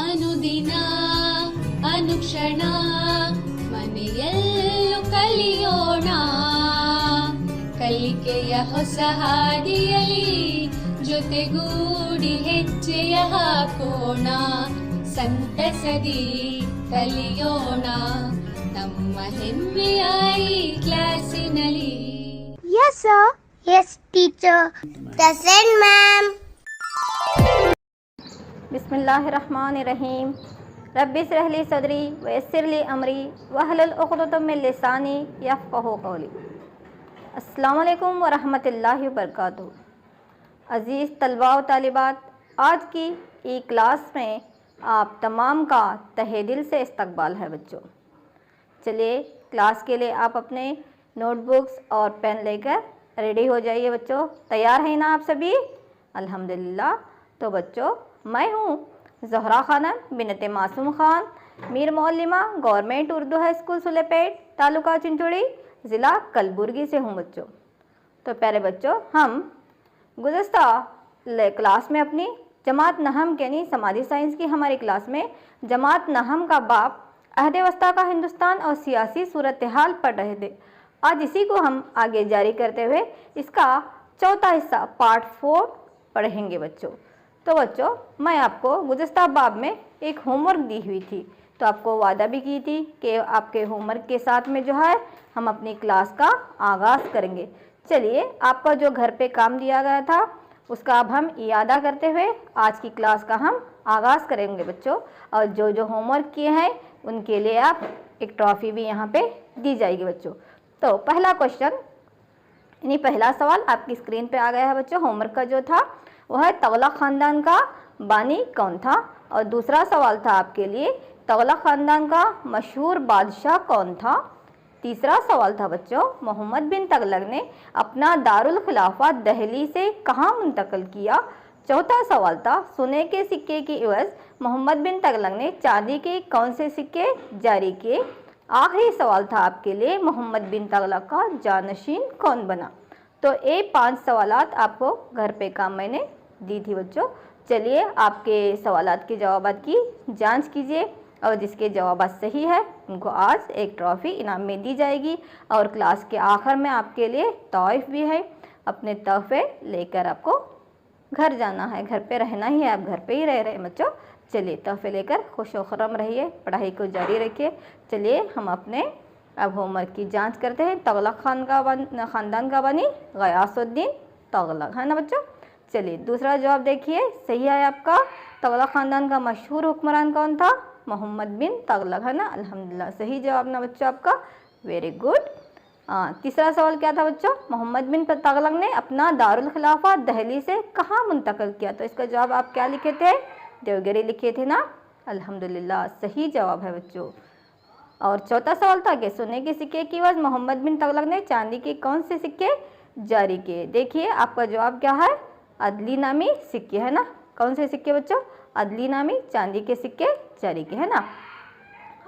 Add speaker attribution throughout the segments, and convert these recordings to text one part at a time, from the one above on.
Speaker 1: ಅನುದಿನ ಅನುಕ್ಷಣ ಮನೆಯಲ್ಲೂ ಕಲಿಯೋಣ ಕಲಿಕೆಯ ಹೊಸ ಹಾದಿಯಲಿ ಜೊತೆಗೂಡಿ ಹೆಜ್ಜೆಯ ಹಾಕೋಣ ಸಂತಸದಿ ಕಲಿಯೋಣ ನಮ್ಮ ಹೆಮ್ಮೆಯ ಈ ಕ್ಲಾಸಿನಲ್ಲಿ.
Speaker 2: Yes, sir. Yes, teacher. Present, ma'am.
Speaker 3: बिस्मिल्लाहिर्रहमानिर्रहीम. रब्बि इश्रह ली सदरी वयस्सिर ली अमरी वहलुल उक़दतम मिन लिसानी यफ़क़हू क़ौली. अस्सलामु अलैकुम व रहमतुल्लाहि व बरकातुहू. अज़ीज़ तलबा व तालिबात, आज की ई क्लास में आप तमाम का तहे दिल से इस्तकबाल है बच्चों. चलिए क्लास के लिए आप अपने नोटबुक्स और पेन लेकर रेडी हो जाइए बच्चों. तैयार हैं ना आप सभी? अल्हम्दुलिल्लाह. तो बच्चों, मैं हूँ ज़हरा खानम बिनते मासूम ख़ान, मीर मौलिमा, government Urdu high school Sulepet, taluka Chincholi, ज़िला कलबुर्गी से हूँ बच्चों. तो प्यारे बच्चों, हम गुज़श्ता क्लास में अपनी जमात नहम यानी समाजी साइंस की हमारी क्लास में जमात नहम का बाब अहद वस्ता का हिंदुस्तान और सियासी सूरत हाल पढ़ रहे थे. आज इसी को हम आगे जारी करते हुए इसका चौथा हिस्सा पार्ट 4 पढ़ेंगे बच्चों. तो बच्चों, मैं आपको गुज़श्ता बाब में एक होमवर्क दी हुई थी, तो आपको वादा भी की थी कि आपके होमवर्क के साथ में जो है हम अपनी क्लास का आगाज़ करेंगे. चलिए, आपका जो घर पे काम दिया गया था उसका अब हम इयादा करते हुए आज की क्लास का हम आगाज़ करेंगे बच्चों. और जो जो होमवर्क किए हैं उनके लिए आप एक ट्रॉफ़ी भी यहाँ पे दी जाएगी बच्चों. तो पहला क्वेश्चन यानी पहला सवाल आपकी स्क्रीन पे आ गया है बच्चों. होमवर्क का जो था वह है तगलक ख़ानदान का बानी कौन था. और दूसरा सवाल था आपके लिए तगलक ख़ानदान का मशहूर बादशाह कौन था. तीसरा सवाल था बच्चों मोहम्मद बिन तगलक ने अपना दारुल खिलाफा दहली से कहाँ मुंतकिल किया. चौथा सवाल था सोने के सिक्के की एवज़ मोहम्मद बिन तगलक ने चांदी के कौन से सिक्के जारी किए. आखिरी सवाल था आपके लिए मोहम्मद बिन तगलक का जानशीन कौन बना. तो ये 5 सवालात आपको घर पे काम मैंने दी थी बच्चों. चलिए, आपके सवालात के जवाबात की जांच कीजिए और जिसके जवाबात सही है उनको आज एक ट्रॉफ़ी इनाम में दी जाएगी. और क्लास के आखिर में आपके लिए तोहफ़ भी है. अपने तोहफ़े लेकर आपको घर जाना है, घर पे रहना ही है, आप घर पे ही रह रहे हैं बच्चों. चलिए, तोहफ़े लेकर खुश व खुर्रम रहिए, पढ़ाई को जारी रखिए. चलिए, हम अपने अब होमवर्क की जांच करते हैं. तगलक ख़ानदान का बनी गयासुद्दीन तगलक, है ना बच्चों. चलिए, दूसरा जवाब देखिए, सही है आपका. तगलक ख़ानदान का मशहूर हुक्मरान कौन था? मोहम्मद बिन तगलक, है ना. अल्हम्दुलिल्लाह, सही जवाब ना बच्चों आपका. Very good. तीसरा सवाल क्या था बच्चों? मोहम्मद बिन तगलक ने अपना दारुल खिलाफा दहली से कहाँ मुंतकिल किया. तो इसका जवाब आप क्या लिखे थे? देवगिरी लिखे थे ना. अल्हम्दुलिल्लाह, सही जवाब है बच्चों. और चौथा सवाल था कि सोने के सिक्के की एवज़ मोहम्मद बिन तगलक ने चांदी के कौन से सिक्के जारी किए. देखिए, आपका जवाब क्या है? अदली नामी सिक्के, है ना. कौन से सिक्के बच्चों? अदली नामी चांदी के सिक्के जारी किए, है ना.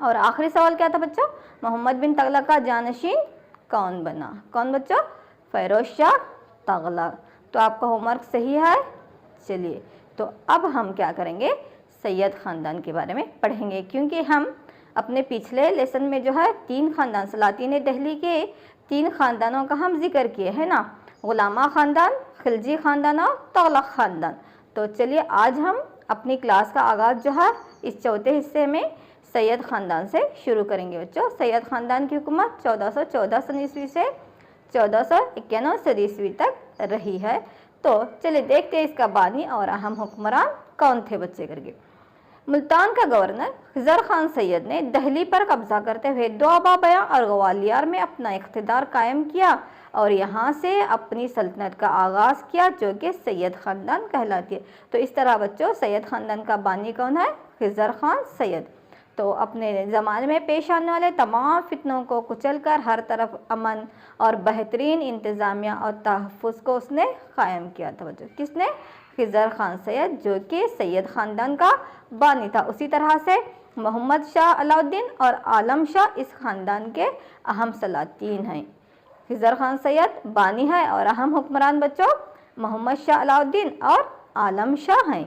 Speaker 3: और आखिरी सवाल क्या था बच्चों? मोहम्मद बिन तगलक का जानशीन कौन बना. कौन बच्चों? फ़िरोज़ शाह तगलक. तो आपका होमवर्क सही है. चलिए, तो अब हम क्या करेंगे? सैयद ख़ानदान के बारे में पढ़ेंगे, क्योंकि हम अपने पिछले लेसन में जो है 3 ख़ानदान सलातीन दहली के 3 ख़ानदानों का हम जिक्र किए है ना. ग़ुलामा ख़ानदान, खिलजी ख़ानदान और तगलक ख़ानदान. तो चलिए, आज हम अपनी क्लास का आगाज़ जो है इस चौथे हिस्से में सैयद ख़ानदान से शुरू करेंगे बच्चों. सैयद ख़ानदान की हुकूमत 1414 सन ईस्वी से 1491 सदी ईस्वी तक रही है. तो चलिए देखते हैं इसका बानी और अहम हुक्मरान कौन थे बच्चे करके. मुल्तान का गवर्नर खिज़र खान सैयद ने दहली पर कब्ज़ा करते हुए दोआबा बयां और ग्वालियर में अपना इख्तिदार कायम किया और यहाँ से अपनी सल्तनत का आगाज़ किया, जो कि सैयद ख़ानदान कहलाती है. तो इस तरह बच्चों सैयद ख़ानदान का बानी कौन है? खिज़र खान सैयद. तो अपने ज़माने में पेश आने वाले तमाम फितनों को कुचलकर हर तरफ अमन और बेहतरीन इंतज़ामिया और तहफ़्फ़ुज़ को उसने कायम किया था बच्चों. किसने? खिज़र खान सैयद, जो कि सैयद ख़ानदान का बानी था. उसी तरह से मोहम्मद शाह अलाउद्दीन और आलम शाह इस ख़ानदान के अहम सलातीन हैं. खिज़र खान सैयद बानी है और अहम हुक्मरान बच्चों मोहम्मद शाह अलाउद्दीन और आलम शाह हैं.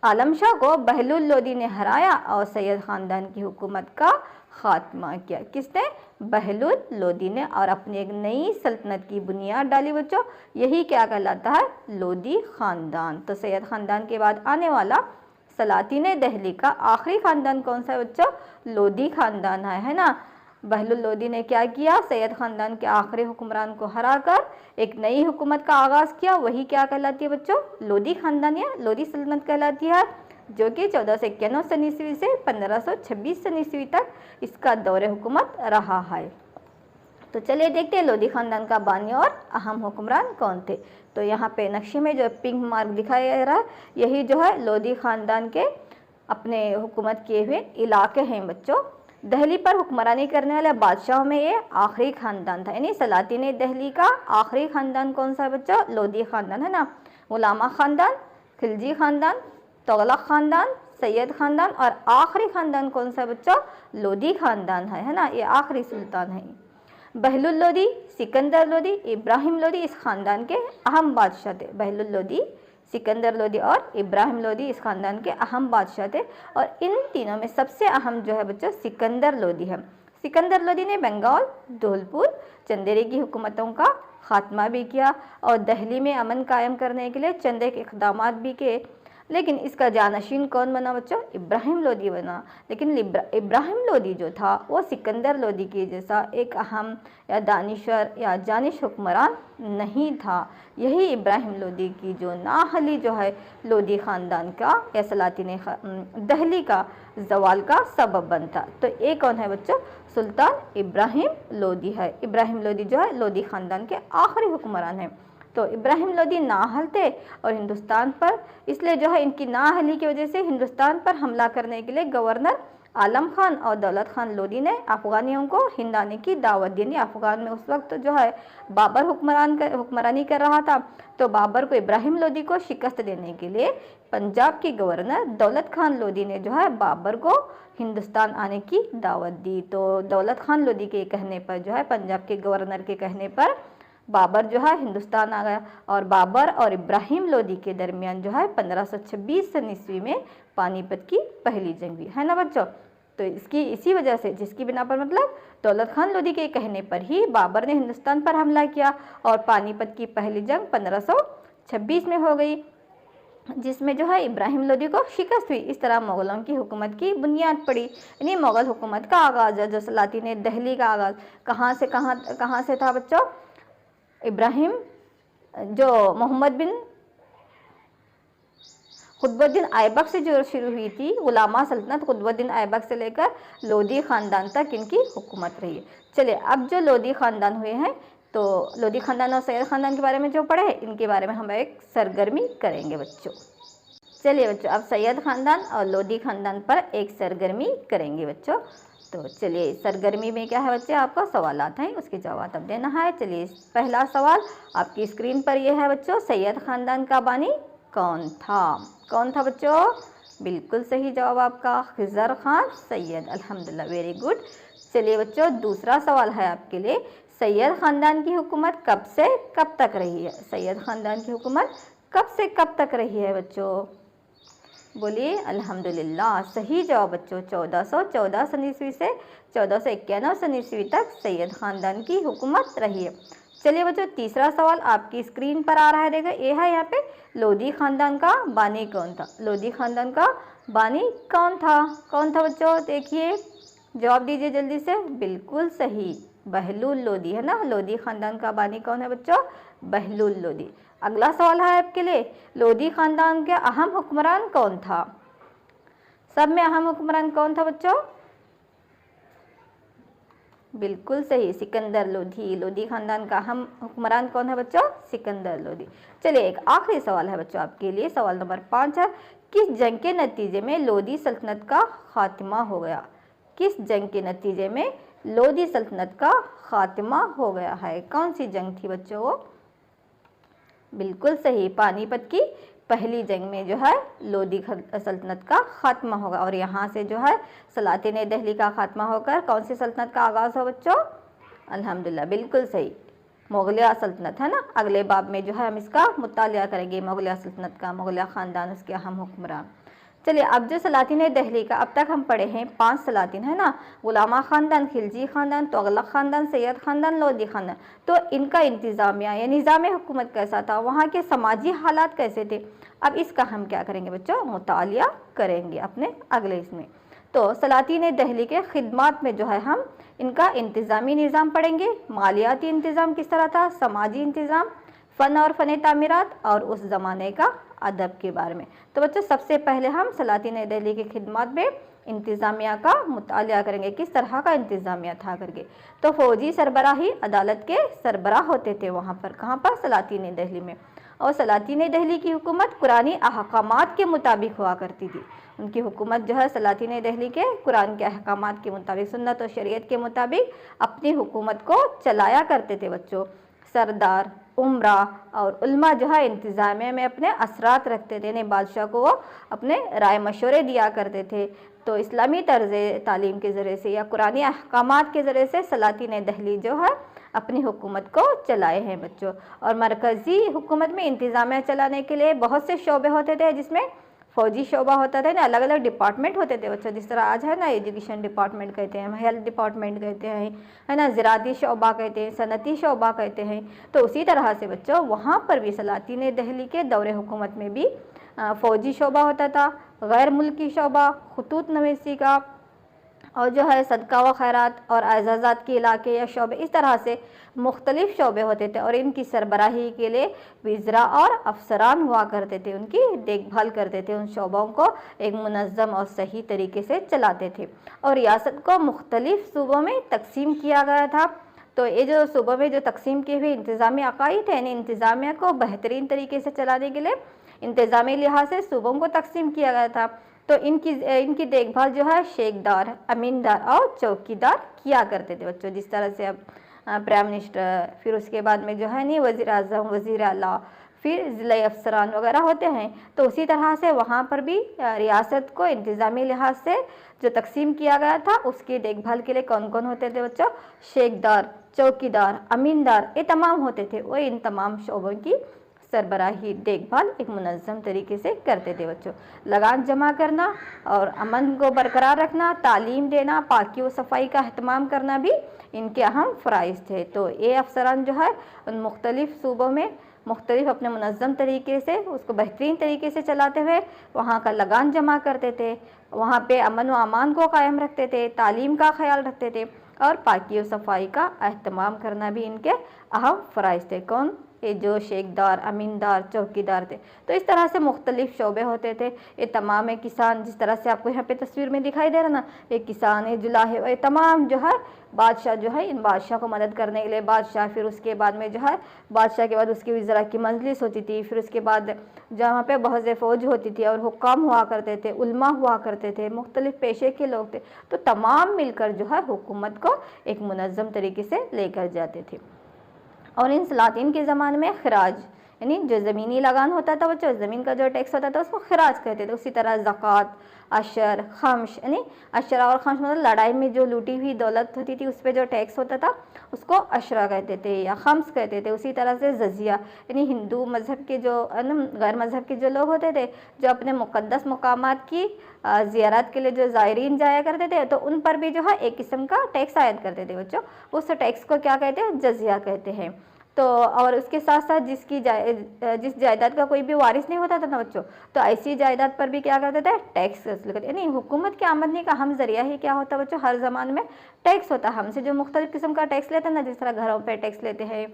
Speaker 3: आलम शाह को बहलुल लोदी ने हराया और सैयद ख़ानदान की हुकूमत का ख़ात्मा किया। किसने? बहलुल लोदी ने, और अपनी एक नई सल्तनत की बुनियाद डाली बच्चों। यही क्या कहलाता है? लोदी ख़ानदान। तो सैयद ख़ानदान के बाद आने वाला सलातीन दिल्ली का आखिरी ख़ानदान कौन सा है बच्चों? लोदी ख़ानदान है ना। बहलुल लोदी ने क्या किया? सैयद ख़ानदान के आखिरी हुक्मरान को हराकर एक नई हुकूमत का आगाज़ किया। वही क्या कहलाती है बच्चों? लोदी ख़ानदान या लोदी सल्तनत कहलाती है, जो कि 1491 सन ईस्वी से 1526 सन ईस्वी तक इसका दौरे हुकूमत रहा है। तो चलिए देखते हैं लोदी ख़ानदान का बानी और अहम हुक्मरान कौन थे। तो यहाँ पे नक्शे में जो पिंक मार्क दिखाया जा रहा है, यही जो है लोदी ख़ानदान के अपने हुकूमत किए हुए इलाके हैं बच्चों। दिल्ली पर हुक्मरानी करने वाले बादशाहों में ये आखिरी ख़ानदान था, यानी सलातीन दिल्ली का आखिरी ख़ानदान कौन सा है बच्चों? लोदी ख़ानदान है ना। गुलामा ख़ानदान, खिलजी ख़ानदान, तुगलक ख़ानदान, सैयद ख़ानदान और आखिरी ख़ानदान कौन सा है बच्चों? लोदी ख़ानदान है ना। ये आखिरी सुल्तान है। बहलुल लोदी, सिकंदर लोदी, इब्राहिम लोदी इस ख़ानदान के अहम बादशाह थे। बहलुल लोदी, सिकंदर लोदी और इब्राहिम लोदी इस ख़ानदान के अहम बादशाह थे। और इन तीनों में सबसे अहम जो है बच्चों सिकंदर लोदी है। सिकंदर लोदी ने बंगाल, धौलपुर, चंदेरी की हुकूमतों का ख़ात्मा भी किया और दिल्ली में अमन कायम करने के लिए चंद एक इक़दामात भी किए। लेकिन इसका जानशीन कौन बना बच्चों? इब्राहिम लोदी बना। लेकिन इब्राहिम लोदी जो था वो सिकंदर लोदी के जैसा एक अहम या दानिशवर या जानिश हुक्मरान नहीं था। यही इब्राहिम लोदी की जो नाहली जो है लोदी ख़ानदान का या सलातीन दिल्ली का जवाल का सबब बनता। तो ये कौन है बच्चों? सुल्तान इब्राहिम लोदी है। इब्राहिम लोदी जो है लोदी ख़ानदान के आखिरी हुक्मरान हैं। तो इब्राहिम लोदी नाअहल थे और हिंदुस्तान पर, इसलिए जो है इनकी नाअहली की वजह से हिंदुस्तान पर हमला करने के लिए गवर्नर आलम खान और दौलत खान लोदी ने अफ़गानियों को हिंद आने की दावत दी। अफ़गान में उस वक्त जो है बाबर हुक्मरानी कर रहा था। तो बाबर को इब्राहिम लोदी को शिकस्त देने के लिए पंजाब की गवर्नर दौलत खान लोदी ने जो है बाबर को हिंदुस्तान आने की दावत दी। तो दौलत खान लोदी के कहने पर जो है, पंजाब के गवर्नर के कहने पर बाबर जो है हिंदुस्तान आ गया। और बाबर और इब्राहिम लोदी के दरमियान जो है 1526 सन ईस्वी में पानीपत की पहली जंग हुई है ना बच्चों। तो इसी वजह से, जिसकी बिना पर मतलब दौलत खान लोदी के कहने पर ही बाबर ने हिंदुस्तान पर हमला किया और पानीपत की पहली जंग 1526 में हो गई, जिसमें जो है इब्राहिम लोदी को शिकस्त हुई। इस तरह मुग़लों की हुकूमत की बुनियाद पड़ी, यानी मुग़ल हुकूमत का आगाज़ है। जो सलातीन दिल्ली का आगाज़ कहाँ से था बच्चों? इब्राहिम जो मोहम्मद बिन कुतुबुद्दीन ऐबक से जो शुरू हुई थी, गुलामा सल्तनत कुतुबुद्दीन ऐबक से लेकर लोदी ख़ानदान तक इनकी हुकूमत रही है। चलिए अब जो लोदी ख़ानदान हुए हैं, तो लोदी ख़ानदान और सैयद ख़ानदान के बारे में जो पढ़े हैं, इनके बारे में हम एक सरगर्मी करेंगे बच्चों। चलिए बच्चों, अब सैयद ख़ानदान और लोदी ख़ानदान पर एक सरगर्मी करेंगे बच्चों। तो चलिए सरगर्मी में क्या है बच्चे, आपका सवालात हैं, उसके जवाब अब देना है। चलिए पहला सवाल आपकी स्क्रीन पर यह है बच्चों, सैयद ख़ानदान का बानी कौन था? कौन था बच्चों? बिल्कुल सही जवाब आपका खिज़र खान सैयद। अल्हम्दुलिल्लाह, वेरी गुड। चलिए बच्चों दूसरा सवाल है आपके लिए, सैयद ख़ानदान की हुकूमत कब से कब तक रही है? सैयद ख़ानदान की हुकूमत कब से कब तक रही है बच्चों? बोलिए। अल्हम्दुलिल्लाह, सही जवाब बच्चों 1414 सन ईस्वी से 1491 सन ईस्वी तक सैयद ख़ानदान की हुकूमत रही है। चलिए बच्चों तीसरा सवाल आपकी स्क्रीन पर आ रहा है, देखिए ये है यहाँ पे, लोदी ख़ानदान का बानी कौन था? लोदी ख़ानदान का बानी कौन था? कौन था बच्चों? देखिए जवाब दीजिए जल्दी से। बिल्कुल सही, बहलुल लोदी है ना। लोदी ख़ानदान का बानी कौन है बच्चों? बहलुल लोदी। अगला सवाल है आपके लिए, लोदी ख़ानदान के अहम हुक्मरान कौन था? सब में अहम हुक्मरान कौन था बच्चों? बिल्कुल सही, सिकंदर लोदी। लोदी ख़ानदान का अहम हुक्मरान कौन है बच्चों? सिकंदर लोदी। चलिए एक आखिरी सवाल है बच्चों आपके लिए, सवाल नंबर 5 है, किस जंग के नतीजे में लोदी सल्तनत का खात्मा हो गया? किस जंग के नतीजे में लोदी सल्तनत का खात्मा हो गया है? कौन सी जंग थी बच्चों वो? बिल्कुल सही, पानीपत की पहली जंग में जो है लोदी सल्तनत का खात्मा होगा। और यहाँ से जो है सलातीन दिल्ली का खात्मा होकर कौन सी सल्तनत का आगाज़ हो बच्चों? अल्हम्दुलिल्लाह, बिल्कुल सही, मुग़लिया सल्तनत है ना। अगले बाब में जो है हम इसका मुतालिया करेंगे, मुग़लिया सल्तनत का, मुग़लिया ख़ानदान, उसके अहम हुक्मरान। चलिए, अब जो सलातीन दहली का अब तक हम पढ़े हैं 5 सलातीन है ना, गुलामा ख़ानदान, खिलजी ख़ानदान, तुगलक ख़ानदान, सैयद ख़ानदान, लोधी ख़ानदान। तो इनका इंतज़ामिया या निज़ाम हुकूमत कैसा था, वहाँ के समाजी हालात कैसे थे, अब इसका हम क्या करेंगे बच्चों, मुतालिया करेंगे अपने अगले इसमें। तो सलातीन दहली के खिदमात में जो है हम इनका इंतज़ामी निज़ाम पढ़ेंगे, मालियाती इंतज़ाम किस तरह था, समाजी इंतज़ाम, फ़न और फ़न तामीरात, और उस ज़माने का अदब के बारे में। तो बच्चों सबसे पहले हम सलातीन दहली की खिदमत में इंतज़ामिया का मुतालिया करेंगे, किस तरह का इंतज़ामिया था करके। तो फ़ौजी सरबराही अदालत के सरबराह होते थे वहाँ पर, कहाँ पर, सलातीन दहली में। और सलातीन दहली की हुकूमत कुरानी अहकामात के मुताबिक हुआ करती थी। उनकी हुकूमत जो है सलातीन दहली के कुरान के अहकामात के मुताबिक, सुन्नत और शरीयत के मुताबिक अपनी हुकूमत को चलाया करते थे बच्चों। सरदार, उमरा और उल्मा जो है इंतज़ामिया में अपने असरात रखते थे, यानी बादशाह को वो अपने राय मशवरे दिया करते थे। तो इस्लामी तर्ज़ तालीम के ज़रिए से या कुरानी अहकामात के ज़रिए से सलातीन दहली जो है अपनी हुकूमत को चलाए हैं बच्चों। और मरकज़ी हुकूमत में इंतज़ामिया चलाने के लिए बहुत से शोबे होते थे, जिसमें फ़ौजी शोबा होता था ना, अलग अलग डिपार्टमेंट होते थे बच्चों, जिस तरह आज है ना एजुकेशन डिपार्टमेंट कहते हैं, हेल्थ डिपार्टमेंट कहते हैं, है ना, ज़राती शोबा कहते हैं, सनती शोबा कहते हैं। तो उसी तरह से बच्चों वहाँ पर भी सलातीन दहली के दौरे हुकूमत में भी फ़ौजी शोबा होता था, गैर मुल्की शोबा, खुतूत नवीसी का, और जो है सदका व खैरात और एजाज़ात के इलाके या शोबे, इस तरह से मुख्तलिफ़ शोबे होते थे। और इनकी सरबराही के लिए विज़रा और अफसरान हुआ करते थे, उनकी देखभाल करते थे, उन शोबों को एक मुनज़्ज़म और सही तरीके से चलाते थे। और रियासत को मुख्तलिफ़ सूबों में तकसीम किया गया था। तो ये जो सूबों में जो तकसीम किए हुए इंतज़ामी अकाईद थे, यानी इंतज़ामिया को बेहतरीन तरीके से चलाने के लिए इंतज़ामी लिहाज से सूबों को तकसीम किया गया था। तो इनकी देखभाल जो है शेखदार, अमीनदार और चौकीदार किया करते थे बच्चों। जिस तरह से अब प्राइम मिनिस्टर, फिर उसके बाद में जो है नहीं वज़ीर आज़म, वज़ीर आला, फिर ज़िला अफसरान वगैरह होते हैं, तो उसी तरह से वहाँ पर भी रियासत को इंतज़ामी लिहाज से जो तकसीम किया गया था उसकी देखभाल के लिए कौन कौन होते थे बच्चों, शेखदार, चौकीदार, अमीनदार, ये तमाम होते थे। वो इन तमाम शोबों की सरबराही देखभाल एक मुनज़्ज़म तरीके से करते थे बच्चों। लगान जमा करना और अमन को बरकरार रखना, तालीम देना, पाकी व सफाई का अहतमाम करना भी इनके अहम फ़राइज़ थे। तो ये अफसरान जो है उन मुख्तलिफ़ सूबों में मुख्तलिफ अपने मुनज़्ज़म तरीके से उसको बेहतरीन तरीके से चलाते हुए वहाँ का लगान जमा करते थे, वहाँ पे अमन व अमान को कायम रखते थे, तालीम का ख्याल रखते थे और पाकी व सफाई का अहतमाम करना भी इनके अहम फ़राइज़ थे। कौन, ये जो शेखदार, अमीनदार, चौकीदार थे। तो इस तरह से मुख्तलिफ़ शोबे होते थे। ये तमाम है किसान, जिस तरह से आपको यहाँ पे तस्वीर में दिखाई दे रहा ना, ये किसान है, जुलाहे, ये तमाम जो है बादशाह जो है, इन बादशाह को मदद करने के लिए बादशाह, फिर उसके बाद में जो है बादशाह के बाद उसकी वज़रा की मजलिस होती थी, फिर उसके बाद जहाँ पे बहुत से फ़ौज होती थी और हुक्काम हुआ करते थे, उल्मा हुआ करते थे, मुख्तलिफ़ पेशे के लोग थे। तो तमाम मिलकर जो है हुकूमत को एक मुनज़्ज़म तरीके से लेकर जाते थे। और इन सलातीन के ज़माने में खराज, यानी जो ज़मीनी लगान होता था बच्चों, ज़मीन का जो टैक्स होता था उसको खराज कहते थे। उसी तरह ज़कात, अशर, खम्श, यानी अशरा और खम्श मतलब लड़ाई में जो लूटी हुई दौलत होती थी उस पर जो टैक्स होता था उसको अशरा कहते थे या खम्स कहते थे। उसी तरह से जजिया, यानी हिंदू मज़हब के जो गैर मज़हब के जो लोग होते थे, जो अपने मुक़द्दस मकामात की ज़ियारत के लिए जो ज़ायरीन जाया करते थे, तो उन पर भी जो है एक किस्म का टैक्स आयद करते थे बच्चों। उस टैक्स को क्या कहते हैं, जजिया कहते हैं। तो और उसके साथ साथ जिस जायदाद का कोई भी वारिस नहीं होता था ना बच्चों, तो ऐसी जायदाद पर भी क्या करते थे, टैक्स वसूल करते। यानी हुकूमत की आमदनी का हम जरिया ही क्या होता बच्चों, हर ज़माने में टैक्स होता है। हमसे जो मुख्तलिफ़ किस्म का टैक्स लेते हैं ना, जिस तरह घरों पर टैक्स लेते हैं,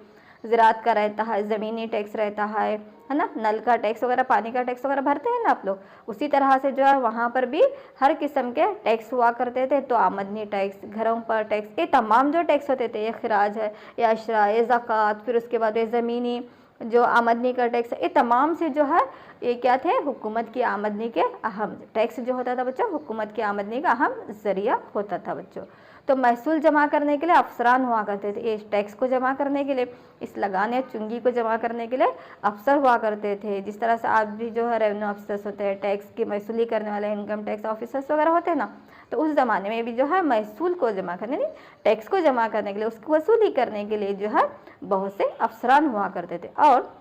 Speaker 3: ज़राअत का रहता है, ज़मीनी टैक्स रहता है ना, नल का टैक्स वगैरह, पानी का टैक्स वगैरह भरते हैं ना आप लोग, उसी तरह से जो है वहाँ पर भी हर किस्म के टैक्स हुआ करते थे। तो आमदनी टैक्स, घरों पर टैक्स, ये तमाम जो टैक्स होते थे, ये खराज है, या अशरा, ये ज़कात, फिर उसके बाद ये ज़मीनी जो आमदनी का टैक्स, ये तमाम से जो है ये क्या थे, हुकूमत की आमदनी के अहम टैक्स जो होता था बच्चों, हुकूमत की आमदनी का अहम ज़रिया होता था बच्चों। तो महसूल जमा करने के लिए अफसरान हुआ करते थे। इस टैक्स को जमा करने के लिए, इस लगान या चुंगी को जमा करने के लिए अफसर हुआ करते थे। जिस तरह से आज भी जो है रेवेन्यू अफसर्स होते हैं, टैक्स की महसूली करने वाले इनकम टैक्स ऑफिसर्स वगैरह होते हैं ना, तो उस ज़माने में भी जो है महसूल को जमा करने, नहीं टैक्स को जमा करने के लिए, उसकी वसूली करने के लिए जो है बहुत से अफसरान हुआ करते थे। और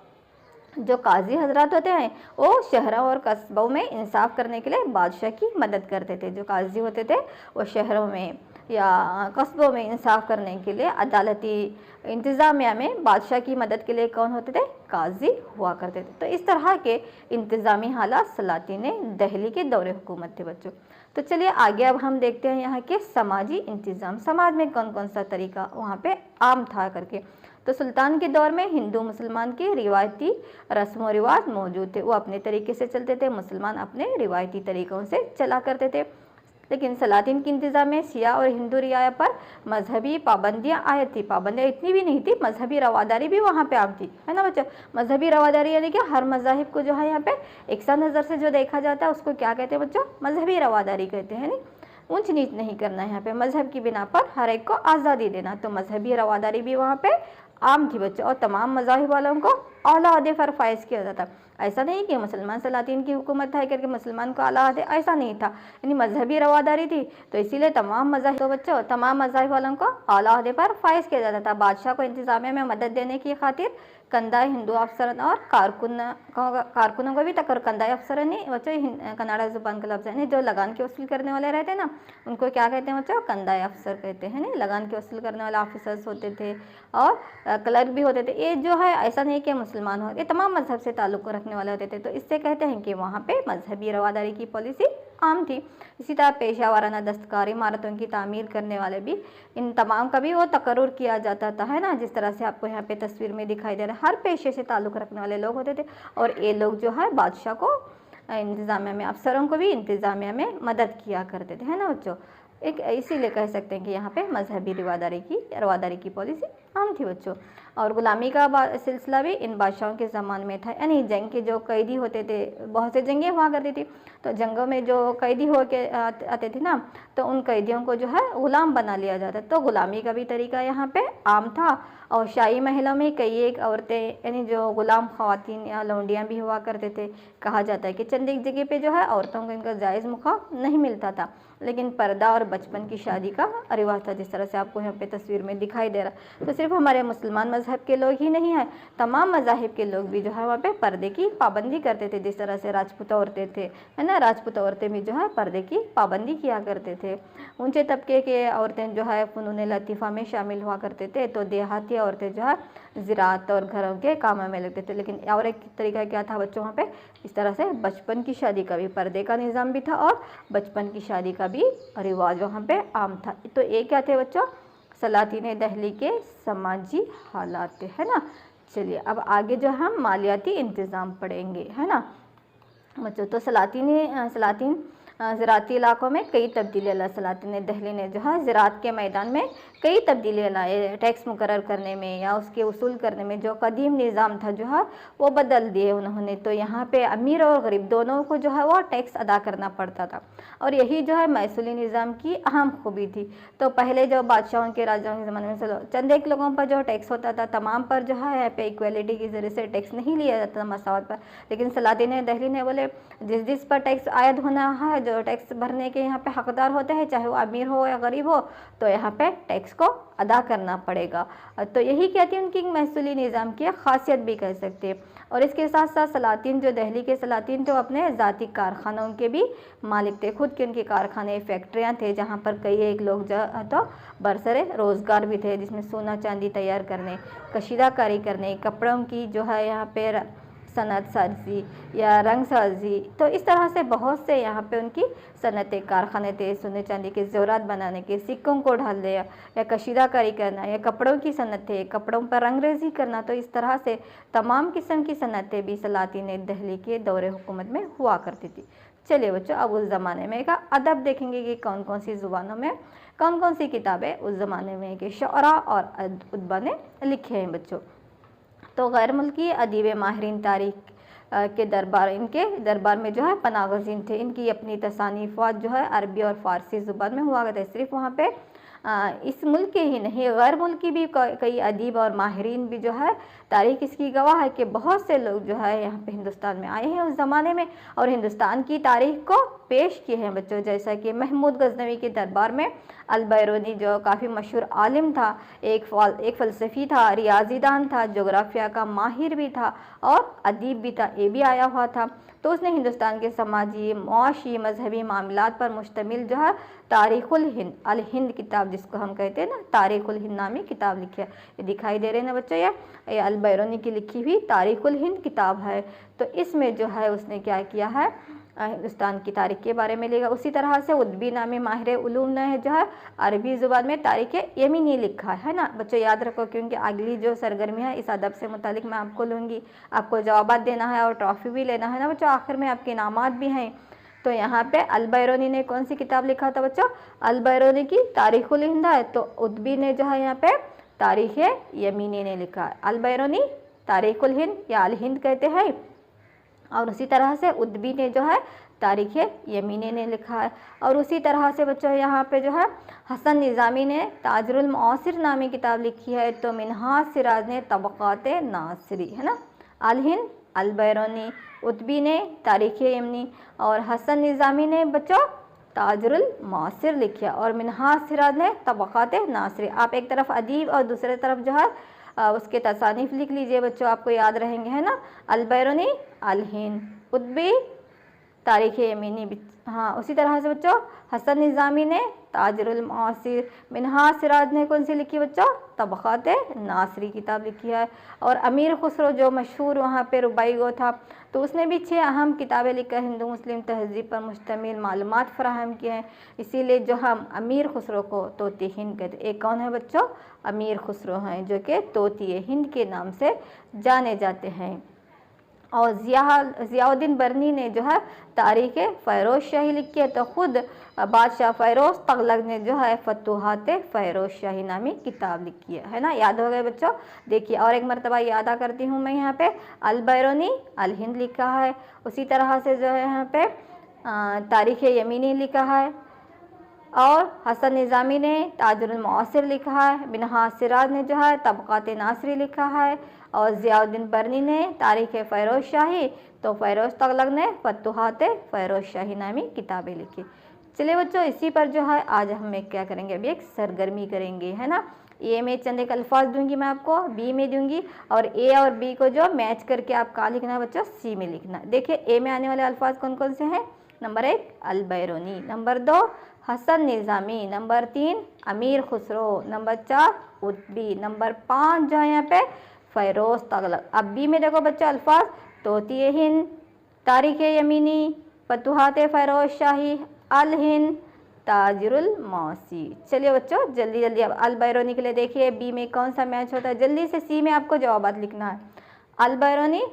Speaker 3: जो काजी हजरात होते हैं वो शहरों और कस्बों में इंसाफ करने के लिए बादशाह की मदद करते थे। जो काजी होते थे वो शहरों में या कस्बों में इंसाफ करने के लिए अदालती इंतज़ामिया में बादशाह की मदद के लिए कौन होते थे? काजी हुआ करते थे। तो इस तरह के इंतज़ामी हालात सलातीन दिल्ली के दौरे हुकूमत थे बच्चों। तो चलिए आगे अब हम देखते हैं यहाँ के समाजी इंतज़ाम, समाज में कौन कौन सा तरीका वहाँ पे आम था करके। तो सुल्तान के दौर में हिंदू मुसलमान के रिवायती रस्म व रिवाज मौजूद थे, वो अपने तरीके से चलते थे, मुसलमान अपने रिवायती तरीक़ों से चला करते थे। लेकिन सलातीन की इंतज़ाम में शिया और हिंदू रियाया पर मजहबी पाबंदियाँ आयत थी। पाबंदियाँ इतनी भी नहीं थी, मजहबी रवादारी भी वहाँ पे आम थी, है ना बच्चों। मजहबी रवादारी यानी कि हर मज़ाहिब को जो है यहाँ पे एक सा नज़र से जो देखा जाता है उसको क्या कहते हैं बच्चों? मजहबी रवादारी कहते हैं। नहीं, ऊंच नीच नहीं करना है यहाँ पे, मजहब की बिना पर हर एक को आज़ादी देना। तो मजहबी रवादारी भी वहाँ पे आम थी बच्चों, और तमाम मज़ाहिब वालों को आला अहदे पर फाइज किया जाता था। ऐसा नहीं कि मुसलमान सलातीन की हुकूमत है करके मुसलमान को आला अहदे, ऐसा नहीं था, यानी मजहबी रवादारी थी। तो इसीलिए तमाम मज़ाहिब, तो बच्चों तमाम मज़ाहिब वालों को आला अहदे पर फाइज किया जाता था। बादशाह को इंतज़ामिया में मदद देने की खातिर कंदाई हिंदू अफसरन और कारकुनों को भी तक, और कंदाई अफसरन नहीं बच्चों कन्नड़ा ज़ुबान का लफ्ज़ है, जो लगान के वसूल करने वाले रहते हैं ना उनको क्या कहते हैं बच्चों? कंदाई अफसर कहते हैं। नहीं, लगान के वसूल करने वाले ऑफिसर्स होते थे और क्लर्क भी होते थे। ये जो है ऐसा नहीं कि मुसलमान हो, ये तमाम मजहब से ताल्लुक़ रखने वाले होते थे। तो इससे कहते हैं कि वहाँ पे मजहबी रवादारी की पॉलिसी आम थी। इसी तरह पेशा वाराना दस्तकारी इमारतों की तामीर करने वाले भी, इन तमाम का भी वो तकर्रुर किया जाता था, है ना। जिस तरह से आपको यहाँ पे तस्वीर में दिखाई दे रहा है, हर पेशे से ताल्लुक़ रखने वाले लोग होते थे, और ये लोग जो है बादशाह को इंतज़ामिया में, अफसरों को भी इंतज़ामिया में मदद किया करते थे, है ना बच्चों। एक इसीलिए कह सकते हैं कि यहाँ पे मजहबी रवादारी की पॉलिसी आम थी बच्चों। और गुलामी का सिलसिला भी इन बादशाहों के ज़माने में था, यानी जंग के जो कैदी होते थे, बहुत से जंगें हुआ करती थी, तो जंगों में जो कैदी हो के आते थे ना, तो उन कैदियों को जो है ग़ुलाम बना लिया जाता। तो ग़ुलामी का भी तरीका यहाँ पे आम था। और शाही महलों में कई एक औरतें, यानी जो ग़ुलाम ख़वातीन या लौंडियाँ भी हुआ करते थे। कहा जाता है कि चंद एक जगह पे जो है औरतों को इनका जायज़ मुकाम नहीं मिलता था, लेकिन पर्दा और बचपन की शादी का रिवाज था, जिस तरह से आपको यहाँ पे तस्वीर में दिखाई दे रहा। तो सिर्फ हमारे मुसलमान मजहब के लोग ही नहीं हैं, तमाम मज़ाहिब के लोग भी जो है वहाँ पे पर्दे की पाबंदी करते थे। जिस तरह से राजपूत औरतें थे, है ना, राजपूत औरतें भी जो है पर्दे की पाबंदी किया करते थे। ऊंचे तबके के औरतें जो है फ़नून लतीफ़ा में शामिल हुआ करते थे। तो देहाती औरतें जो है ज़राअत और घरों के कामों में लगते थे। लेकिन और एक तरीका क्या था बच्चों वहाँ पे, इस तरह से बचपन की शादी का भी पर्दे का निज़ाम भी था, और बचपन की शादी का भी रिवाज वहाँ पे आम था। तो ये क्या थे बच्चों? सलातीन दिल्ली के समाजी हालात थे, है ना। चलिए अब आगे जो हम मालियाती इंतज़ाम पढ़ेंगे, है ना बच्चों। तो सलातीन ज़राअती इलाकों में कई तब्दीलियाँ ला। सलातीन दिल्ली ने जो है ज़राअत के मैदान में कई तब्दीलियाँ लाए। टैक्स मुकर्रर करने में या उसके वसूल करने में जो कदीम निज़ाम था जो है वो बदल दिए उन्होंने। तो यहाँ पे अमीर और गरीब दोनों को जो है वो टैक्स अदा करना पड़ता था, और यही जो है मैसूली निज़ाम की अहम खूबी थी। तो पहले जो बादशाहों के राजाओं के ज़माने में चंद एक लोगों पर जो टैक्स होता था, तमाम पर जो है यहाँ पे इक्वलिटी के ज़रिए से टैक्स नहीं लिया जाता था, मसावत पर। लेकिन सलातीन दिल्ली ने बोले जिस पर टैक्स आयद होना है, जो टैक्स भरने के यहाँ पे हकदार होते हैं, चाहे वो अमीर हो या गरीब हो, तो यहाँ पे टैक्स को अदा करना पड़ेगा। तो यही कहती है उनकी महसूली निज़ाम की खासियत भी कह सकते हैं। और इसके साथ साथ सलातीन, जो दिल्ली के सलातीन थे, वो अपने ज़ाती कारखानों के भी मालिक थे। खुद के उनके कारखाने, फैक्ट्रियाँ थे, जहाँ पर कई एक लोग जो तो बरसरे रोज़गार भी थे, जिसमें सोना चांदी तैयार करने, कशीदाकारी करने, कपड़ों की जो है यहाँ पे सनत साजी या रंग साजी, तो इस तरह से बहुत से यहाँ पे उनकी सनतें, कारखाने थे। सोने चांदी के ज़ेवरात बनाने के, सिक्कों को ढालने या कशीदाकारी करना, या कपड़ों की सनत थे, कपड़ों पर रंगरेजी करना। तो इस तरह से तमाम किस्म की सनतें भी सलातीन दिल्ली के दौरे हुकूमत में हुआ करती थी। चलिए बच्चों, अब उस ज़माने में का अदब देखेंगे कि कौन कौन सी ज़ुबानों में कौन कौन सी किताबें उस ज़माने में के शुअरा और उदबा ने लिखे हैं बच्चों। तो गैर मुल्की अदीब माहिरीन तारीख के इनके दरबार में जो है पनागज़ीन थे। इनकी अपनी तसानीफ़ात जो है अरबी और फ़ारसी ज़ुबान में हुआ करते। सिर्फ वहाँ पे इस मुल्क के ही नहीं, गैर मुल्की भी कई अदीब और माहिरीन भी जो है तारीख इसकी गवाह है कि बहुत से लोग जो है यहाँ पे हिंदुस्तान में आए हैं उस ज़माने में और हिंदुस्तान की तारीख को पेश किए हैं बच्चों। जैसा कि महमूद गजनवी के दरबार में अल-बैरूनी जो काफ़ी मशहूर आलिम था, एक फ़लसफ़ी था, रियाज़ीदान था, जोग्राफिया का माहिर भी था और अदीब भी था, ये भी आया हुआ था। तो उसने हिंदुस्तान के समाजी, मुआशी, मजहबी मामलात पर मुश्तमिल जो है तारीख़ुल हिंद अल हिंद किताब, जिसको हम कहते हैं ना, तारीख़ुल हिंद नामी किताब लिखी है। ये दिखाई दे रहे हैं ना बच्चों, ये अल-बैरूनी की लिखी हुई तारीख़ुल हिंद किताब है। तो इसमें जो है उसने क्या किया है, हिंदुस्तान की तारीख के बारे में लिखा। उसी तरह से उद्बी नामी माहिर उलूम ने जो है अरबी ज़ुबान में तारीख़ यमीनी लिखा है ना बच्चों, याद रखो, क्योंकि अगली जो सरगर्मी है इस अदब से मुतालिक मैं आपको लूँगी। आपको जवाब देना है और ट्रॉफ़ी भी लेना है ना बच्चों, आखिर में आपके इनामात भी हैं। तो यहाँ पे अल-बैरूनी ने कौन सी किताब लिखा था बच्चों, अल-बैरूनी की तारीख़ुल हिंद है। तो उद्बी ने जो है यहाँ पे तारीख़ यमीनी ने लिखा है। अल-बैरूनी तारीख़ुल हिंद या अल हिंद कहते हैं और उसी तरह से उद्बी ने जो है तारीख़ यमीनी ने लिखा है। और उसी तरह से बच्चों यहाँ पे जो है हसन निज़ामी ने ताजुरुल मुआसिर नामी किताब लिखी है। तो मिनहाज सिराज ने तबक़ात नासिरी, है ना, अल हिंद अल-बैरूनी, उद्बी ने तारीख़ यमीनी और हसन निज़ामी ने बच्चों ताजुरुल मुआसिर लिखा और मिनहाज सिराज ने तबक़ात नासिरी। आप एक तरफ अदीब और दूसरे तरफ जो है उसके तसानीफ लिख लीजिए बच्चों, आपको याद रहेंगे, है ना। अल-बैरूनी अल हिंद, उद्बी तारीख़ यमीनी। हाँ, उसी तरह से बच्चों हसन निज़ामी ने ताजुरुल मुआसिर, मिनहाज सिराज ने कौन सी लिखी बच्चों, तबक़ात नासिरी किताब लिखी है। और अमीर खुसरो जो मशहूर वहाँ पे रुबाई गो था, तो उसने भी 6 अहम किताबें लिखकर हिंदू मुस्लिम तहज़ीब पर मुश्तमिल मालूमात फ़राहम किए हैं। इसीलिए जो हम अमीर खुसरो को तोती हिंद कहते हैं। एक कौन है बच्चों, अमीर खुसरो हैं जो कि तोती हिंद के नाम से जाने जाते हैं। और ज़ियाउद्दीन बरनी ने जो है तारीख़ फ़ैरोज़ शाही लिखी है। तो ख़ुद बादशाह फ़ैरोज़ तगलक ने जो है फतूहात फ़ैरोज़ शाही नामी किताब लिखी है ना। याद हो गए बच्चों। देखिए और एक मरतबा यादा करती हूँ मैं, यहाँ पे अल-बैरूनी अल हिंद लिखा है, उसी तरह से जो है यहाँ पे तारीख़ यमीनी लिखा है और हसन निज़ामी ने ताजुरुल मुआसिर लिखा है, मिनहाज सिराज ने जो है तबक़ात नासिरी लिखा है और ज़ियाउद्दीन बरनी ने तारीख़ फ़ैरोज़ शाही, तो फ़ैरोज़ तगलक ने फतूहात फ़ैरोज़ शाही नामी किताबें लिखी। चलिए बच्चों, इसी पर जो है आज हम क्या करेंगे, अभी एक सरगर्मी करेंगे, है ना। ए में चंद एक अल्फाज दूंगी मैं आपको, बी में दूंगी और ए और बी को जो मैच करके आप कहाँ लिखना है बच्चों, सी में लिखना। देखिए ए में आने वाले अल्फाज कौन कौन से हैं। नंबर 1 अल-बैरूनी, नंबर 2 हसन निज़ामी, नंबर 3 अमीर खुसरो, नंबर 4 उद्बी, नंबर 5 जो है यहाँ पे फ़ैरोज़ तगलक। अब बी में देखो बच्चों अल्फाज, तोती हिंद, तारीख़ यमीनी, फतूहात फ़ैरोज़ शाही, अल हिंद, ताजुरुल मुआसिर। चलिए बच्चों जल्दी जल्दी अब अल-बैरूनी के लिए देखिए बी में कौन सा मैच होता है, जल्दी से सी में आपको जवाबात लिखना है। अल-बैरूनी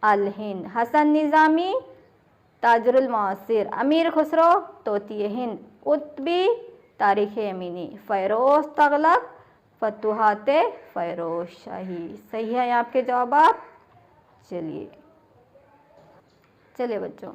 Speaker 3: अल हिंद, हसन निज़ामी ताजुरुल मुआसिर, अमीर खुसरो तोती हिंद, उद्बी तारीख़ यमीनी, फ़ैरोज़ तगलक फतूहात फ़ैरोज़ शाही। सही है आपके जवाब। चलिए बच्चों,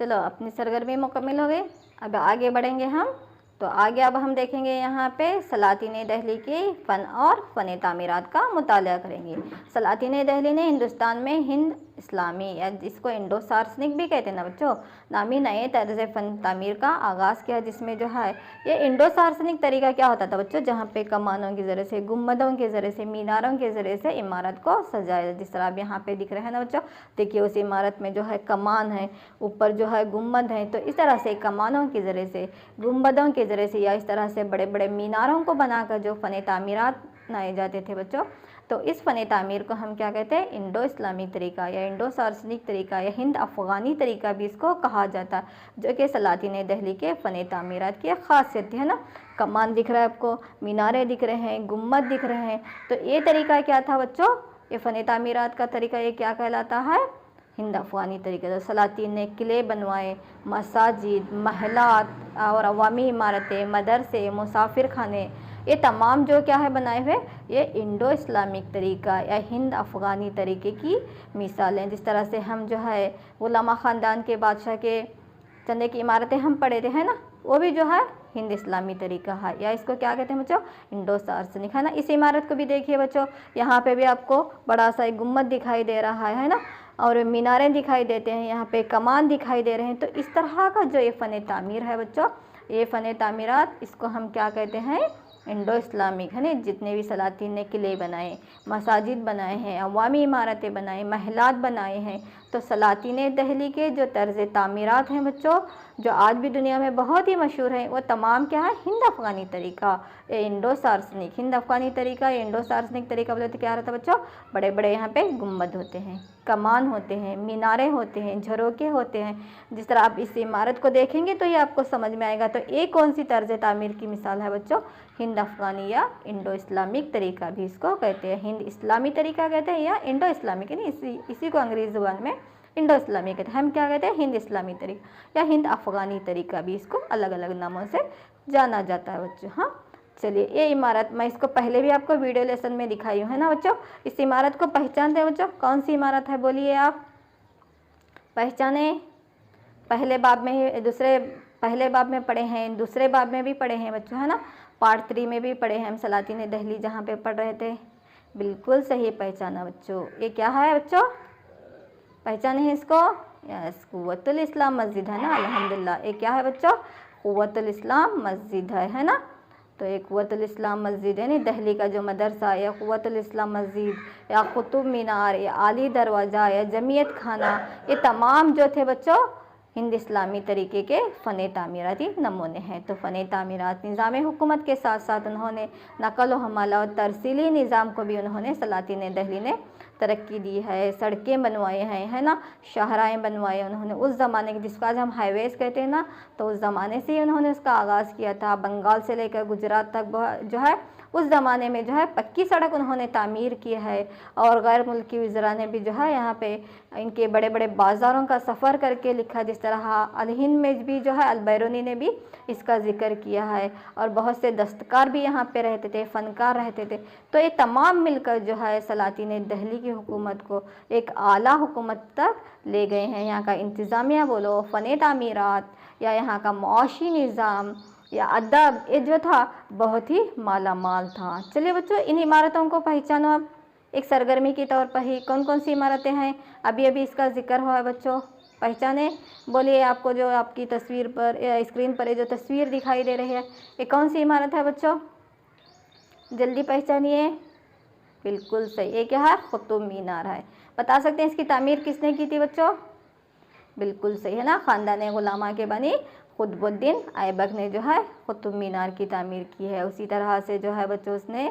Speaker 3: चलो अपनी सरगर्मी मुकम्मल हो गई। अब आगे बढ़ेंगे हम। तो आगे अब हम देखेंगे यहाँ पे सलातीन दहली की फ़न और फ़न तामीरात का मुताला करेंगे। सलातीन दहली ने हिंदुस्तान में हिंद इस्लामी या जिसको इंडो सार्सनिक भी कहते हैं ना बच्चों, नामी नए तर्ज़ फ़न तामीर का आगाज़ किया, जिसमें जो है ये इंडो सार्सनिक तरीका क्या होता था बच्चों, जहाँ पे कमानों के ज़रिए से, गुम्बदों के ज़रिए से, मीनारों के ज़रिए से इमारत को सजाया। जिस तरह आप यहाँ पे दिख रहे हैं ना बच्चों, देखिए उस इमारत में जो है कमान है, ऊपर जो है गुम्बद है, तो इस तरह से कमानों के ज़रिए से, गुम्बदों के ज़रिए से या इस तरह से बड़े बड़े मीनारों को बनाकर जो फ़न तामीरात बनाए जाते थे बच्चों, तो इस फ़न तामीर को हम क्या कहते हैं, इंडो इस्लामी तरीका या इंडो सार्सनिक तरीका या हिंद अफ़गानी तरीका भी इसको कहा जाता है, जो कि सलातीन दहली के फ़न तामीरात की एक ख़ासियत है ना। कमान दिख रहा है आपको, मीनारे दिख रहे हैं, गुम्बद दिख रहे हैं, तो ये तरीका क्या था बच्चों, ये फ़न तामीरात का तरीका ये क्या कहलाता है, हिंद अफ़गानी तरीके। तो सलातीन ने किले बनवाए, मसाजिद, महलात और अवामी इमारतें, मदरसे, मुसाफिर खाने, ये तमाम जो क्या है बनाए हुए, ये इंडो इस्लामिक तरीका या हिंद अफ़गानी तरीके की मिसालें। जिस तरह से हम जो है गुलामा ख़ानदान के बादशाह के चंदे की इमारतें हम पढ़े थे, है ना, वो भी जो है हिंद इस्लामी तरीका है, या इसको क्या कहते हैं बच्चों, इंडो सार्सनिक, है ना। इस इमारत को भी देखिए बच्चों, यहाँ पे भी आपको बड़ा सा एक गुम्बद दिखाई दे रहा है ना, और मीनारें दिखाई देते हैं, यहाँ पे कमान दिखाई दे रहे हैं। तो इस तरह का जो ये फ़न तामीर है बच्चों, ये फ़न तामीरात, इसको हम क्या कहते हैं, इंडो इस्लामिक, है ना। जितने भी सलातीन ने किले बनाए, मसाजिद बनाए हैं, अवामी इमारतें बनाई, महलात बनाए हैं, तो सलातीन दहली के जो तर्ज़ तामीरात हैं बच्चों, जो आज भी दुनिया में बहुत ही मशहूर हैं, वो तमाम क्या है, हिंद अफ़गानी तरीका, इंडो सार्सनिक। हिंद अफ़गानी तरीका, इंडो सार्सनिक तरीका बोले तो क्या रहता है बच्चों, बड़े बड़े यहाँ पे गुम्बद होते हैं, कमान होते हैं, मीनारे होते हैं, झरोके होते हैं। जिस तरह आप इस इमारत को देखेंगे तो ये आपको समझ में आएगा। तो एक कौन सी तर्ज़ तामीर की मिसाल है बच्चों, हिंद अफ़गानी या इंडो इस्लामिक तरीका भी इसको कहते हैं। हिंद इस्लामी तरीका कहते हैं या इंडो इस्लामिक, यानी इसी को अंग्रेज़ी ज़ुबान में इंडो इस्लामी कहते हैं। हम क्या कहते हैं, हिंद इस्लामी तरीका या हिंद अफ़गानी तरीका भी इसको अलग अलग नामों से जाना जाता है बच्चों। हाँ, चलिए, ये इमारत मैं इसको पहले भी आपको वीडियो लेसन में दिखाई हूँ, है ना बच्चों। इस इमारत को पहचानते हैं बच्चों, कौन सी इमारत है, बोलिए आप, पहचाने। पहले बाब में ही, पहले बाब में पढ़े हैं, दूसरे बाब में भी पढ़े हैं बच्चों, है ना। पार्ट 3 में भी पढ़े हैं हम, सलातीन दहली जहाँ पे पढ़ रहे थे। बिल्कुल सही पहचाना बच्चों। ये क्या है बच्चों, पहचाने हैं इसको, यस, कुव्वतुल इस्लाम मस्जिद, है ना, अल्हम्दुलिल्लाह। ये क्या है बच्चों, कुव्वतुल इस्लाम मस्जिद है ना। तो एक कुव्वतुल इस्लाम मस्जिद है, नहीं, दहली का जो मदरसा, या कुव्वतुल इस्लाम मस्जिद, या कुतुब मीनार, या आली दरवाज़ा, या जमीयत खाना, ये तमाम जो थे बच्चों हिंद इस्लामी तरीके के फ़न तामीराती नमूने हैं। तो फ़न तामीरात निज़ाम हुकूमत के साथ साथ उन्होंने नकल व हमाला और तरसीली निज़ाम को भी उन्होंने सलातीन दहली ने तरक्की दी है। सड़कें बनवाए हैं, है ना, शाहराएँ बनवाए उन्होंने उस ज़माने के, जिसको आज हम हाईवेज़ कहते हैं ना, तो उस ज़माने से ही उन्होंने उसका आगाज़ किया था। बंगाल से लेकर गुजरात तक जो है उस ज़माने में जो है पक्की सड़क उन्होंने तामीर की है। और गैर मुल्की वज़रा ने भी जो है यहाँ पे इनके बड़े बड़े बाज़ारों का सफ़र करके लिखा, जिस तरह अल हिंद में भी जो है अल बैरूनी ने भी इसका ज़िक्र किया है। और बहुत से दस्तकार भी यहाँ पे रहते थे, फ़नकार रहते थे। तो ये तमाम मिलकर जो है सलातीन दहली की हुकूमत को एक आला हुकूमत तक ले गए हैं। यहाँ का इंतज़ामिया बोलो, फ़न तामीरात, या यहाँ का मुआशी निज़ाम या अदब, ये जो था बहुत ही माला माल था। चलिए बच्चों, इन इमारतों को पहचानो अब एक सरगर्मी के तौर पर ही। कौन कौन सी इमारतें हैं, अभी अभी इसका जिक्र हुआ है बच्चों, पहचाने। बोलिए, आपको जो आपकी तस्वीर पर या स्क्रीन पर ये जो तस्वीर दिखाई दे रही है, ये कौन सी इमारत है बच्चों, जल्दी पहचानिए। बिल्कुल सही, ये क्या है, कुतुब मीनार है। बता सकते हैं इसकी तामीर किसने की थी बच्चों, बिल्कुल सही है ना, ख़ानदान गुलामा के बनी कुतुबुद्दीन ऐबक ने जो है कुतुब मीनार की तामीर की है। उसी तरह से जो है बच्चों उसने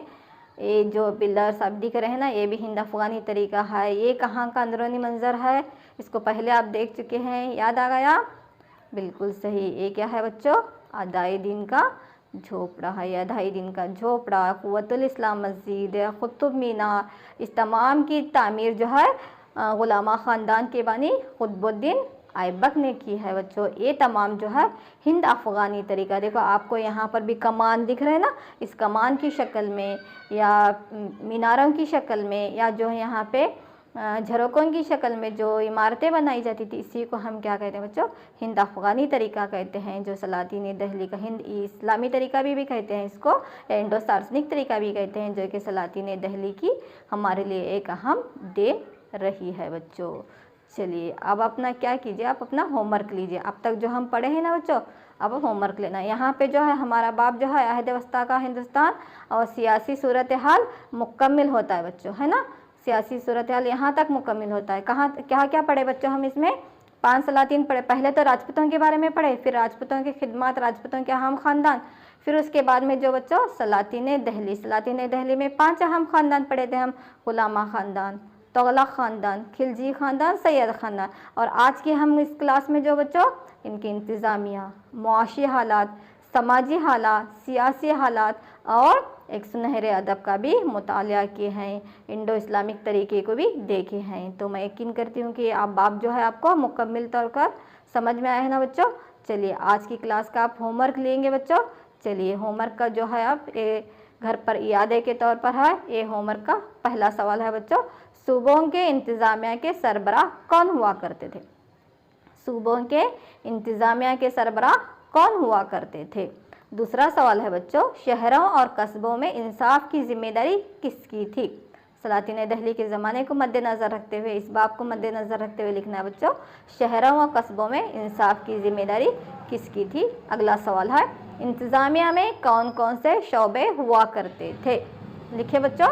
Speaker 3: ये जो पिलर्स आप दिख रहे हैं ना, ये भी हिंद अफ़गानी तरीका है। ये कहाँ का अंदरूनी मंजर है, इसको पहले आप देख चुके हैं, याद आ गया, बिल्कुल सही। ये क्या है बच्चों, अदाए दिन का झोपड़ा है, या अदाए दिन का झोपड़ा, कुव्वतुल इस्लाम मस्जिद, कुतुब मीनार, इस तमाम की तामीर जो है गुलामा ख़ानदान के बानी कुतुबुद्दीन ऐबक ने की है बच्चों। ये तमाम जो है हिंद अफ़गानी तरीका। देखो आपको यहाँ पर भी कमान दिख रहे हैं ना, इस कमान की शक्ल में या मीनारों की शक्ल में या जो यहाँ पे झरोकों की शक्ल में जो इमारतें बनाई जाती थी, इसी को हम क्या कहते हैं बच्चों, हिंद अफ़गानी तरीका कहते हैं। जो सलातीन दहली का हिंद इस्लामी तरीका भी कहते हैं इसको, या इंडो सार्सनिक तरीका भी कहते हैं, जो कि सलातीन दहली की हमारे लिए एक अहम देन रही है बच्चों। चलिए, अब अपना क्या कीजिए, आप अपना होमवर्क लीजिए। अब तक जो हम पढ़े हैं ना बच्चों, अब होमवर्क लेना। यहाँ पे जो है हमारा बाब जो है अहद वस्ता का हिंदुस्तान और सियासी सूरत हाल मुकम्मल होता है बच्चों, है ना। सियासी सूरत हाल यहाँ तक मुकम्मल होता है। कहाँ क्या क्या पढ़े बच्चों हम इसमें, 5 सलातीन पढ़े। पहले तो राजपूतों के बारे में पढ़े, फिर राजपूतों की खिदमत, राजपूतों के अहम ख़ानदान, फिर उसके बाद में जो बच्चों सलातीन दहली में 5 अहम ख़ानदान पढ़े थे हम, गुलामा ख़ानदान, तगलक ख़ानदान, खिलजी ख़ानदान, सैयद ख़ानदान। और आज की हम इस क्लास में जो बच्चों इनकी इंतज़ामिया, मुआशी हालात, समाजी हालात, सियासी हालात और एक सुनहरे अदब का भी मुतालिया किए हैं, इंडो इस्लामिक तरीके को भी देखे हैं। तो मैं यकीन करती हूँ कि आप बाब जो है आपको मुकम्मल तौर पर समझ में आया है ना बच्चों। चलिए, आज की क्लास का आप होमवर्क लेंगे बच्चों। चलिए, होमवर्क का जो है आप घर पर यादे के तौर पर है। ये होमवर्क का पहला सवाल है बच्चों, सूबों के इंतज़ामिया के सरबराह कौन हुआ करते थे। सूबों के इंतज़ामिया के सरबराह कौन हुआ करते थे। दूसरा सवाल है बच्चों, शहरों और कस्बों में इंसाफ की जिम्मेदारी किसकी थी? सलातीन दिल्ली के ज़माने को मद्देनज़र रखते हुए, इस बाब को मद्देनज़र रखते हुए लिखना है बच्चों, शहरों और कस्बों में इंसाफ की जिम्मेदारी किसकी थी। अगला सवाल है, इंतज़ामिया में कौन कौन से शोबे हुआ करते थे? लिखिए बच्चों,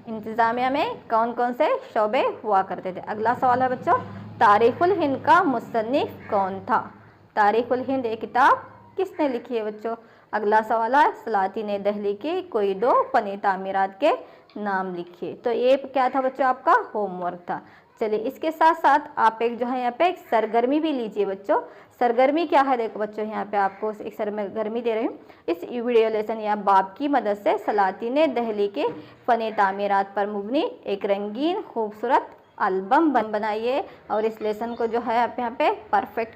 Speaker 3: इंतज़ामिया में कौन कौन से शोबे हुआ करते थे। अगला सवाल है बच्चों, तारीख़ुल हिंद का मुसन्निफ़ कौन था? तारीख़ुल हिंद एक किताब किसने लिखी है बच्चों? अगला सवाल है, सलातीन दिल्ली की कोई दो फ़नी तामीरात के नाम लिखिए। तो ये क्या था बच्चों, आपका होमवर्क था। चलिए इसके साथ साथ आप एक जो है यहाँ पे एक सरगर्मी भी लीजिए बच्चों। सरगर्मी क्या है, देखो बच्चों यहाँ पे आपको एक सरगर्मी दे रही हूँ। इस वीडियो लेसन या बाब की मदद से सलातीन दिल्ली के फ़नी तामीरात पर मुबनी एक रंगीन खूबसूरत एल्बम बनाइए और इस लेसन को जो है आप यहाँ पे परफेक्ट